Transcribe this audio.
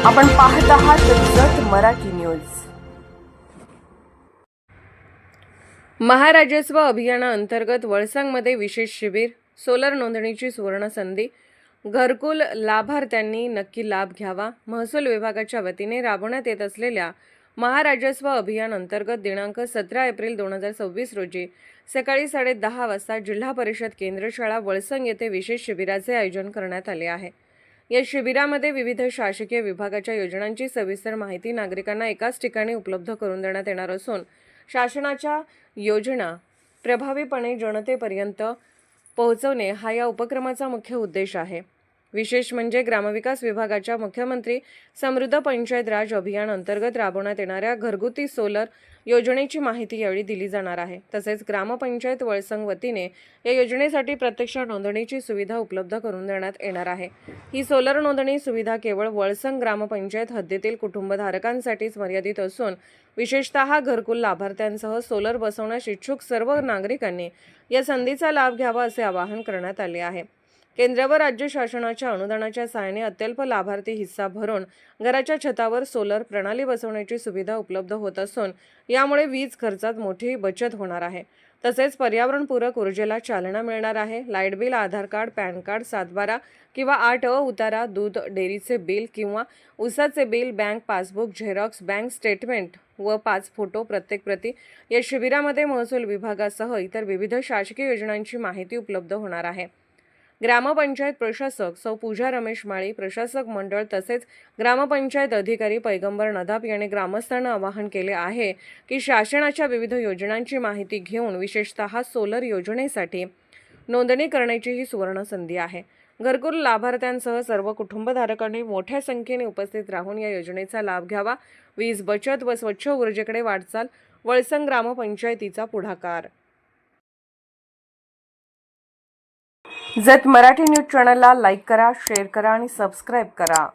आपण पाहत आहात जत मराठी न्यूज। महाराजस्व अभियानाअंतर्गत वळसंगमध्ये विशेष शिबिर, सोलर नोंदणीची सुवर्ण संधी, घरकुल लाभार्थ्यांनी नक्की लाभ घ्यावा। महसूल विभागाच्या वतीने राबवण्यात येत असलेल्या महाराजस्व अभियान अंतर्गत दिनांक 17 एप्रिल 2026 रोजी सकाळी 10:30 वाजता जिल्हा परिषद केंद्र शाळा वळसंग येथे विशेष शिबिराचे आयोजन करण्यात आले आहे। या शिबिरामध्ये विविध शासकीय विभागाच्या योजनांची सविस्तर माहिती नागरिकांना एकाच ठिकाणी उपलब्ध करून देण्यात येणार असून शासनाच्या योजना प्रभावीपणे जनतेपर्यंत पोहोचवणे हा या उपक्रमाचा मुख्य उद्देश आहे। विशेष म्हणजे ग्रामविकास विभागाच्या मुख्यमंत्री समृद्ध पंचायत राज अभियान अंतर्गत राबवण्यात येणाऱ्या घरगुती सोलर योजनेची माहिती यावेळी दिली जाणार आहे। तसेच ग्रामपंचायत वळसंग वतीने या योजनेसाठी प्रत्यक्ष नोंदणीची सुविधा उपलब्ध करून देण्यात येणार आहे। ही सोलर नोंदणी सुविधा केवळ वळसंग ग्रामपंचायत हद्दीतील कुटुंबधारकांसाठीच मर्यादित असून विशेषतः घरकुल लाभार्थ्यांसह सोलर बसवण्यास इच्छुक सर्व नागरिकांनी या संधीचा लाभ घ्यावा असे आवाहन करण्यात आले आहे। केंद्र व राज्य शासनाच्या अनुदानाच्या सहाय्याने अत्यल्प लाभार्थी हिस्सा भरून घराच्या छतावर सोलर प्रणाली बसवण्याची सुविधा उपलब्ध होत असून यामुळे वीज खर्चात मोठी बचत होणार आहे। तसेच पर्यावरणपूरक ऊर्जेला चालना मिळणार आहे। लाईट बिल, आधार कार्ड, पॅन कार्ड, 7/12 किंवा 8 उतारा, दूध डेअरीचे बिल किंवा ऊसाचे bill, bank passbook Xerox, bank statement व 5 फोटो प्रत्येक प्रती या शिबिरामध्ये महसूल विभागासह इतर विविध शासकीय योजनांची माहिती उपलब्ध होणार आहे। ग्रामपंचायत प्रशासक सौ पूजा रमेश माळी, प्रशासक मंडळ तसेच ग्रामपंचायत अधिकारी पैगंबर नदाब यांनी ग्रामस्थांना आवाहन केले आहे की शासनाच्या विविध योजनांची माहिती घेऊन विशेषतः सोलर योजनेसाठी नोंदणी करण्याची ही सुवर्ण संधी आहे। घरकुल लाभार्थ्यांसह सर्व कुटुंबधारकांनी मोठ्या संख्येने उपस्थित राहून या योजनेचा लाभ घ्यावा। वीज बचत व स्वच्छ ऊर्जेकडे वाटचाल, वळसंग ग्रामपंचायतीचा पुढाकार। जत मराठी न्यूज चॅनलला लाईक करा, शेअर करा आणि सबस्क्राईब करा।